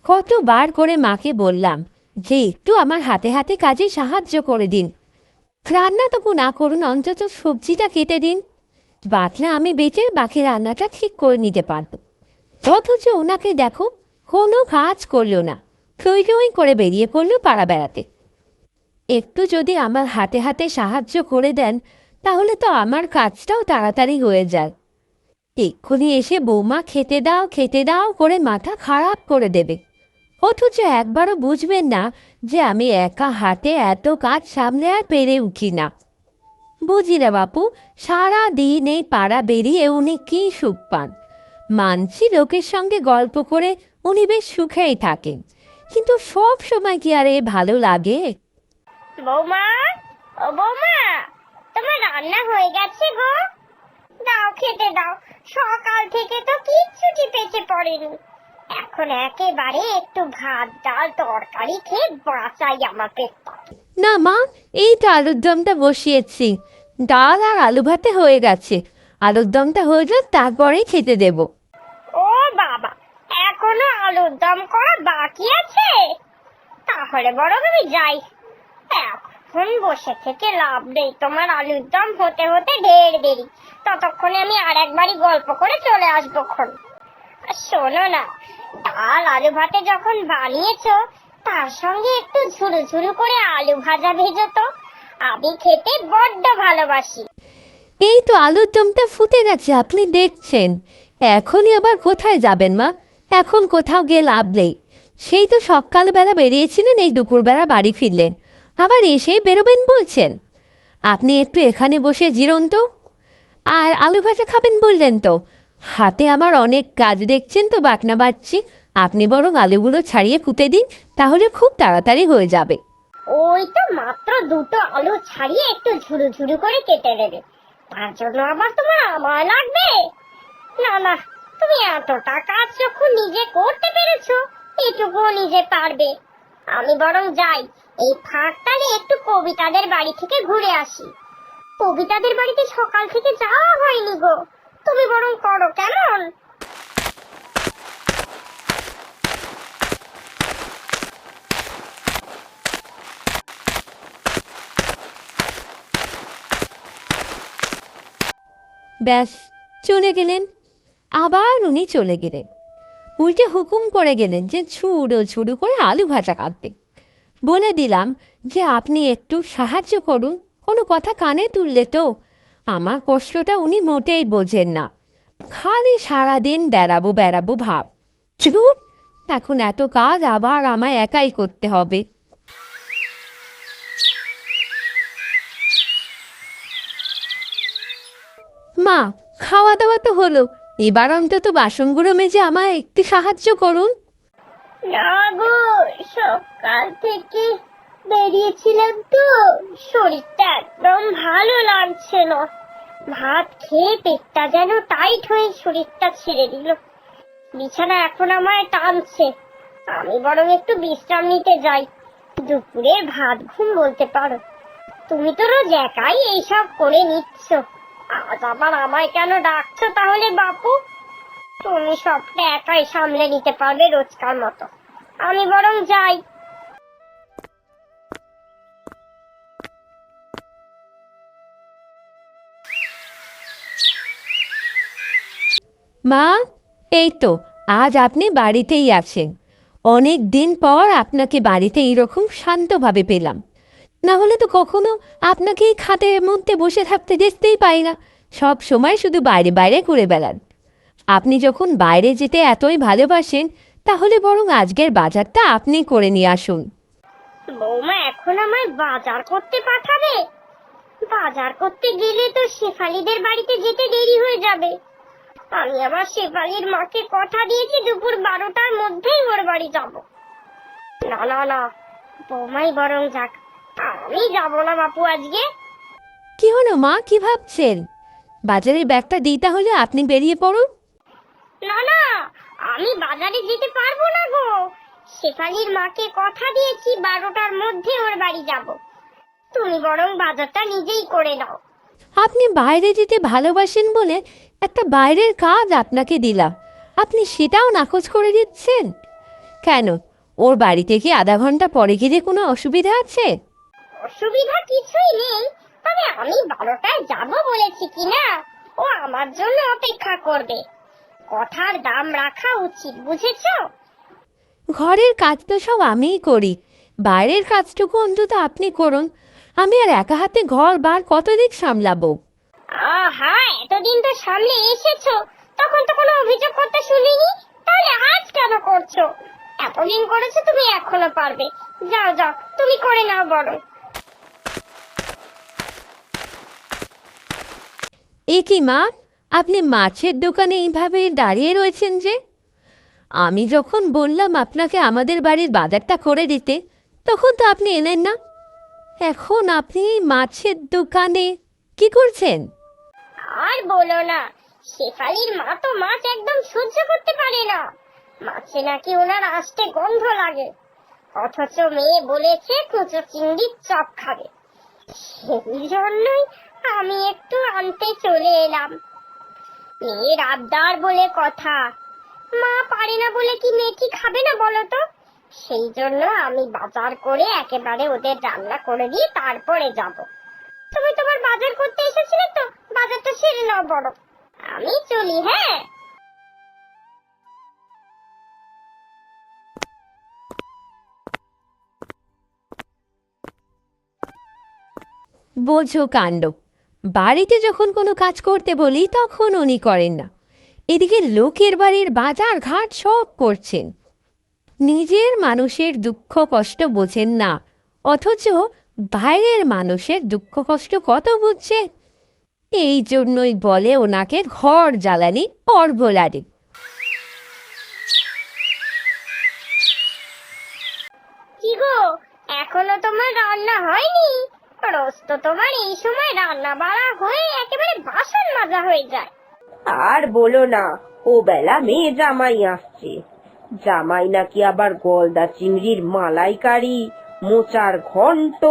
কতবার করে মাকে বললাম যে একটু আমার হাতে হাতে কাজে সাহায্য করে দিন, রান্না তবু না করুন, অন্তত সবজিটা কেটে দিন, বাটনা আমি বেটে বাকি রান্নাটা ঠিক করে নিতে পারব। অথচ ওনাকে দেখো, কোনো কাজ করলো না, টই টই করে বেরিয়ে পড়লো পাড়া বেড়াতে। একটু যদি আমার হাতে হাতে সাহায্য করে দেন তাহলে তো আমার কাজটাও তাড়াতাড়ি হয়ে যায়। এক্ষুনি এসে বৌমা খেতে দাও করে মাথা খারাপ করে দেবে, অথচ একবারও বুঝবেন না যে আমি একা হাতে এত কাজ সামলে আর পেরে উঠি না। বুঝি না বাপু, সারা দিন এই পাড়া বেরিয়ে উনি কি সুখ পান। মানছি লোকের সঙ্গে গল্প করে উনি বেশ সুখেই থাকেন, কিন্তু সব সময় কি আর এ ভালো লাগে? বৌমা, ও বৌমা, তোমার রান্না হয়ে গেছে গো? দাও, খেতে দাও। সকাল থেকে তো কিচ্ছুটি পেটে পড়েনি। এখন একেবারে একটু ভাত ডাল তরকারি খেয়ে বাঁচাই আমার পেটটা। না মা, এই তো আলুর দমটা বসিয়েছি, ডাল আর আলু ভাতে হয়ে গেছে। আলুর দমটা হয়ে যাক, তারপরেই খেতে দেব। ও বাবা, এখনো আলুর দম করা বাকি আছে? তাহলে বরং আমি যাই। এখন বসে থেকে লাভ নেই, তোমার আলুর দম হতে হতে ঢের দেরি। ততক্ষণে আমি আর একবারই গল্প করে চলে আসবো। শোনো না, ডাল আলু ভাতে যখন বানিয়েছো তার সঙ্গে একটু ঝুরু ঝুরু করে আলু ভাজা ভেজো তো, আমি খেতে বড্ড ভালোবাসি। এই তো আলুর দমটা ফুটে গেছে, আপনি দেখছেন। এখনই আবার কোথায় যাবেন মা? এখন কোথাও গিয়ে লাভ নেই। সেই তো সকালবেলা বেরিয়েছিলেন, এই দুপুরবেলা বাড়ি ফিরলেন, আবার এসেই বেরোবেন বলছেন। আপনি একটু এখানে বসে জিরুন তো। আর আলু ভাজা খাবেন বললেন তো, হাতে আমার অনেক কাজ দেখছেন তো, বাটনা বাটছি। আপনি বরং আলুগুলো ছাড়িয়ে ফুটে দিন, তাহলে খুব তাড়াতাড়ি হয়ে যাবে। ওই তো মাত্র দুটো আলু ছাড়িয়ে একটু ঝুরু ঝুরু করে কেটে নেবে, তার জন্য আবার তোমার সময় লাগবে? না না, তুমি এতটা কাজ যখন নিজে করতে পেরেছো, এটুকুও নিজে পারবে। আমি বরং যাই, এই ফাঁকটালে একটু কবিতাদের বাড়ি থেকে ঘুরে আসি। কবিতাদের বাড়িতে সকাল থেকে যাওয়া হয়নি গো, তুমি বরং করো কেমন? ব্যাস, চলে গেলেন। আবার উনি চলে গেলেন, উল্টে হুকুম করে গেলেন যে ছুড়ো ছুড়ো করে আলু ভাজা কাটতে। বলে দিলাম যে আপনি একটু সাহায্য করুন, কোনো কথা কানে তুললে তো। আমার কষ্টটা উনি মোটেই বোঝেন না, খালি সারাদিন বেড়াবো বেড়াবো ভাব। চুপ, এখন এত কাজ আবার আমায় একাই করতে হবে। মা, খাওয়া দাওয়া তো হলো, এবার অন্তত বাসনগুলো মেজে আমায় একটু সাহায্য করুন। না গো, সকাল থেকে বেরিয়েছিলাম তো, শরীরটা একদম ভালো লাগছে না। ভাত খেয়ে পেটটা যেন টাইট হয়ে শরীরটা ছেড়ে দিল। বিছানা এখন আমায় টানছে, আমি বরং একটু বিশ্রাম নিতে যাই। দুপুরের ভাত ঘুম বলতে পারো। তুমি তো রোজ একাই এইসব করে নিচ্ছ, আজ আবার আমায় কেন ডাকছো তাহলে বাপু? তুমি সবটা একাই সামলে নিতে পারবে রোজকার মতো, আমি বরং যাই। মা, এই তো আজ আপনি বাড়িতেই আছেন। অনেক দিন পর আপনাকে বাড়িতে এইরকম শান্তভাবে পেলাম, না হলে তো কখনো আপনাকে এই খাটের মধ্যে বসে থাকতে দেখতেই পাই না। সব সময় শুধু বাইরে বাইরে ঘুরে বেড়ান। আপনি যখন বাইরে যেতে এতই ভালোবাসেন, তাহলে বরং আজকের বাজারটা আপনি করে নিয়ে আসুন। বৌমা এখন আমায় বাজার করতে পাঠাবে? বাজার করতে গেলে তো শেফালিদের বাড়িতে যেতে দেরি হয়ে যাবে। আমি আবার শেফালির মাকে কথা দিয়েছি দুপুর 12টার মধ্যেই ওর বাড়ি যাব। না না না, বৌমাই বরং যাক, আমি যাব না বাপু আজকে। কি হলো মা, কি ভাবছেন? বাজারের ব্যাগটা দিই, তাহলে আপনি বেরিয়ে পড়ুন। না না, আমি বাজারে যেতে পারবো না গো। শেফালির মাকে কথা দিয়েছি 12টার মধ্যে ওর বাড়ি যাব। তুমি বরং বাজারটা নিজেই করে দাও। আপনি বাইরে যেতে ভালোবাসেন বলে একটা বাইরের কাজ আপনাকে দিলাম, আপনি সেটাও নাকচ করে দিচ্ছেন। কেন, ওর বাড়িতে কি আধা ঘন্টা পরে গেলে কোনো অসুবিধা আছে? অসুবিধা কিছুই নেই, তবে আমি 12টায় যাব বলেছি কিনা, ও আমার জন্য অপেক্ষা করবে। কথার দাম রাখা উচিত, বুঝেছো? ঘরের কাজ তো সব আমিই করি, বাইরের কাজটুকু অন্তত আপনি করুন। আমি আর একা হাতে ঘর বার কতদিন সামলাবো? আহা, এতদিন তো সামনে এসেছো, তখন তো কোনো অভিযোগ করতে শুনিনি, তাহলে আজ কেন করছো? এতদিন করেছো, তুমি এখনো পারবে। যাও যাও, তুমি করে নাও বরং। এ কি মা, আপনি মাছের দোকানে এইভাবে দাঁড়িয়ে রয়েছেন যে? আমি যখন বললাম আপনাকে আমাদের বাড়ির বাজারটা করে দিতে, তখন তো আপনি এলেন না। এখন আপনি মাছের দোকানে কি করছেন? আর বলো না, শেফালির মা তো মাছ একদম সহ্য করতে পারে না। মাছে নাকি ওনার আষ্টে গন্ধ লাগে, অথচ মেয়ে বলেছে কুচো চিংড়ির চপ খাবে। সেই জন্যই আমি একটু আনতে চলে এলাম। মেয়ের আবদার বলে কথা, মা পারে না বলে কি মেয়েটি খাবে না বলো তো? সেই জন্য আমি বাজার করে একেবারে ওদের রান্না করে দিয়ে তারপরে যাব। তুমি তোমার বাজার করতে এসেছিলে তো, বাজারটা সেরে নাও বড়, আমি চলি। হ্যাঁ, বোঝো কাণ্ড, বাড়িতে যখন কোনো কাজ করতে বলি তখন উনি করেন না, এদিকে লোকের বাড়ির বাজার ঘাট সব করছেন। নিজের মানুষের দুঃখ কষ্ট বোঝেন না, অথচ বাইরের মানুষের দুঃখ কষ্ট কত বুঝছে। এই জন্যই বলে ওনাকে ঘর জ্বালানি অর্বলারি। কি গো, এখনো তোমার রান্না হয়নি? রোজ তো তোমার এই সময় রান্না বাড়া হয়ে একেবারে বাসন মাজা হয়ে যায়। আর বলো না, ও বেলা মেয়ে জামাই আসছে। জামাই নাকি আবার গলদা চিংড়ির মালাইকারি, মোচার ঘন্ট,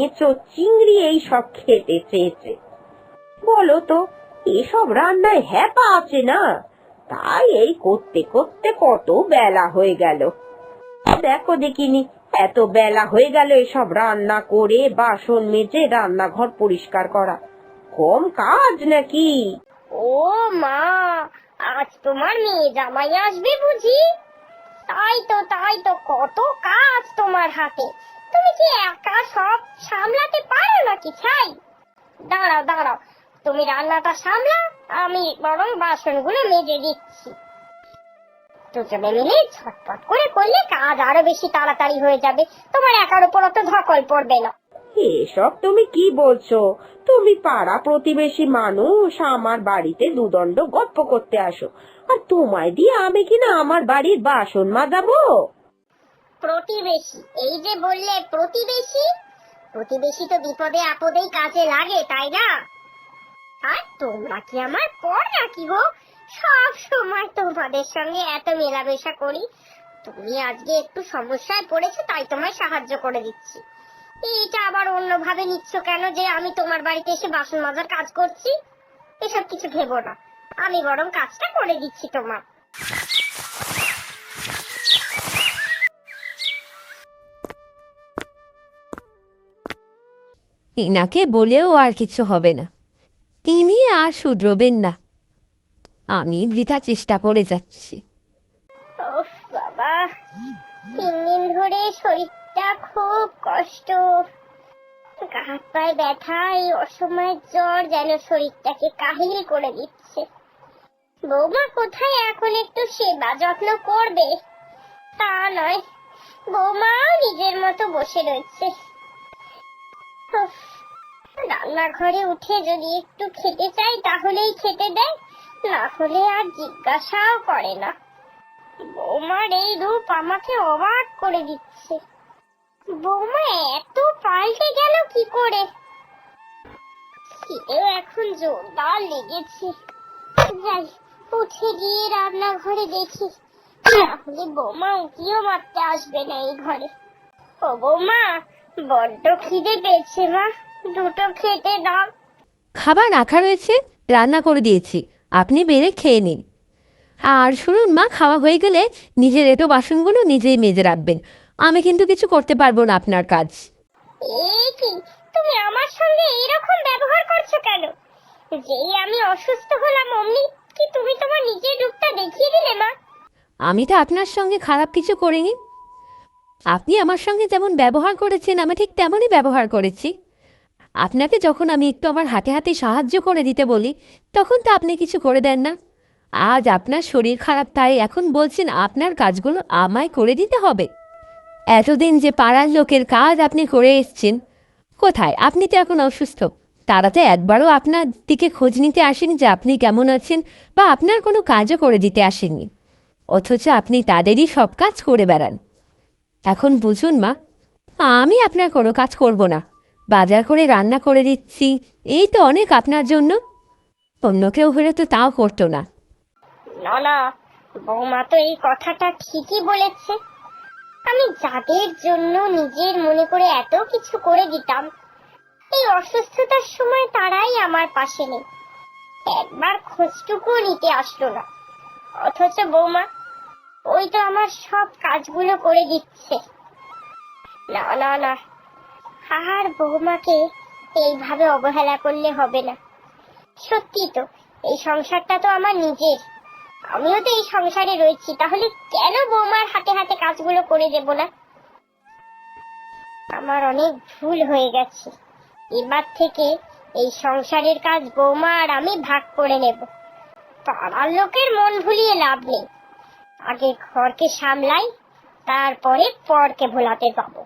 এঁচো চিংড়ি এই সব খেতে চেয়েছে। বলো তো, এসব রান্নায় হ্যাপা আছে না? তাই এই করতে করতে কত বেলা হয়ে গেল। দেখো দেখিনি, এত বেলা হয়ে গেল এসব রান্না করে বাসন মেজে রান্নাঘর পরিষ্কার করা কম কাজ নাকি? ও মা, আজ তোমার মেয়ে জামাই আসবে বুঝি? তাই তো কত কাজ তোমার হাতে। তুমি কি একা সব সামলাতে পারো নাকি ছাই? দাঁড়াও দাঁড়াও, তুমি রান্নাটা সামলাও, আমি বরং বাসনগুলো মেজে দিচ্ছি। দুজনে মিলে ঝটপট করে করলে কাজ আরো বেশি তাড়াতাড়ি হয়ে যাবে, তোমার একার উপর অত ধকল পড়বে না। এসব তুমি কি বলছো? তুমি পাড়া প্রতিবেশী মানুষ, আমার বাড়িতে দুদণ্ড গপ্প করতে আসো, আর তোমায় দিয়ে আমি কিনা আমার বাড়ির বাসন মাজাবো? প্রতিবেশী, এই যে বললে প্রতিবেশী, প্রতিবেশী তো বিপদে আপদেই কাজে লাগে, তাই না? আর তোমরা কি আমার পর নাকি গো? সব সময় তোমাদের সঙ্গে এত মেলামেশা করি, তুমি আজকে একটু সমস্যায় পড়েছো তাই তোমায় সাহায্য করে দিচ্ছি। এটা আবার অন্যভাবে নিচ্ছ কেন যে আমি তোমার বাড়িতে এসে বাসন মাজার কাজ করছি? এসব কিছু ভেবো না, আমি বরং কাজটা করে দিচ্ছি তোমার। ইনাকে বলেও আর কিছু হবে না, ইনি আর শুধরবেন না। আমি বৃথা চেষ্টা করে যাচ্ছি। ওফ বাবা, 3 দিন ধরে শরীরটা খুব কষ্ট, গা হাত পায়ে ব্যথা, এই অসময়ের জ্বর যেন শরীরটাকে কাহিল করে দিচ্ছে। বৌমা কোথায় এখন একটু সেবা যত্ন করবে? তা নয়, বৌমা নিজের মতো বসে রয়েছে। উফ, রান্নাঘরে উঠে যদি একটু খেতে চাই তাহলেই খেতে দেয়, না হলে আর জিজ্ঞাসাও করে না। বৌমার এই রূপ আমাকে অবাক করে দিচ্ছে। বৌমা এত পাল্টে গেল কি করে? খিদেও এখন জোরদার লেগেছে। যাই, উঠে গিয়ে রান্নাঘরে দেখি, তাহলে বৌমা উঁকিও মারতে আসবে না এই ঘরে। ও বৌমা, বড্ড খিদে পেয়েছে মা, দুটো খেতে দাও। খাবার রাখা রয়েছে, রান্না করে দিয়েছি, আপনি বেড়ে খেয়ে নিন। আর শুনুন মা, খাওয়া হয়ে গেলে নিজের এঁটো বাসনগুলো নিজেই মেজে রাখবেন। আমি কিন্তু কিছু করতে পারবো না আপনার কাজ। এ কি, তুমি আমার সঙ্গে এরকম ব্যবহার করছো কেন? যেই আমি অসুস্থ হলাম অমনি কি তুমি তোমার নিজের রূপটা দেখিয়ে দিলে মা? আমি তো আপনার সঙ্গে খারাপ কিছু করিনি। আপনি আমার সঙ্গে যেমন ব্যবহার করেছেন আমি ঠিক তেমনই ব্যবহার করেছি। আপনাকে যখন আমি একটু আমার হাতে হাতে সাহায্য করে দিতে বলি তখন তো আপনি কিছু করে দেন না। আজ আপনার শরীর খারাপ তাই এখন বলছেন আপনার কাজগুলো আমায় করে দিতে হবে। এতদিন যে পাড়ার লোকের কাজ আপনি করে এসছেন, কোথায়? আপনি তো এখন অসুস্থ, তারা তো একবারও আপনার দিকে খোঁজ নিতে আসেনি যে আপনি কেমন আছেন, বা আপনার কোনো কাজও করে দিতে আসেননি। অথচ আপনি তাদেরই সব কাজ করে বেড়ান। এখন বুঝুন মা, আমি আপনার কোনো কাজ করব না। বাজার করে রান্না করে দিচ্ছি, এই তো অনেক আপনার জন্য। অন্য কেউ হলে তো তাও করতো না। না না, বৌমা তো এই কথাটা ঠিকই বলেছে। আমি যাদের জন্য নিজের মনে করে এত কিছু করে দিতাম, এই অসুস্থতার সময় তারাই আমার পাশে নেই, একবার খোঁজটুকুও নিতে আসলো না। অথচ বৌমা ওই তো আমার সব কাজগুলো করে দিচ্ছে। না না না, আর বৌমাকে এইভাবে অবহেলা করলে হবে না। সত্যি তো, এই সংসারটা তো আমার নিজের, আমিও তো এই সংসারে রয়েছি, তাহলে কেন বৌমার হাতে হাতে কাজগুলো করে দেব না? আমার অনেক ভুল হয়ে গেছে। এবার থেকে এই সংসারের কাজ বৌমা আর আমি ভাগ করে নেব। পাড়ার লোকের মন ভুলিয়ে লাভ নেই, আগে ঘরকে সামলাই, তারপরে পরকে ভোলাতে যাবো।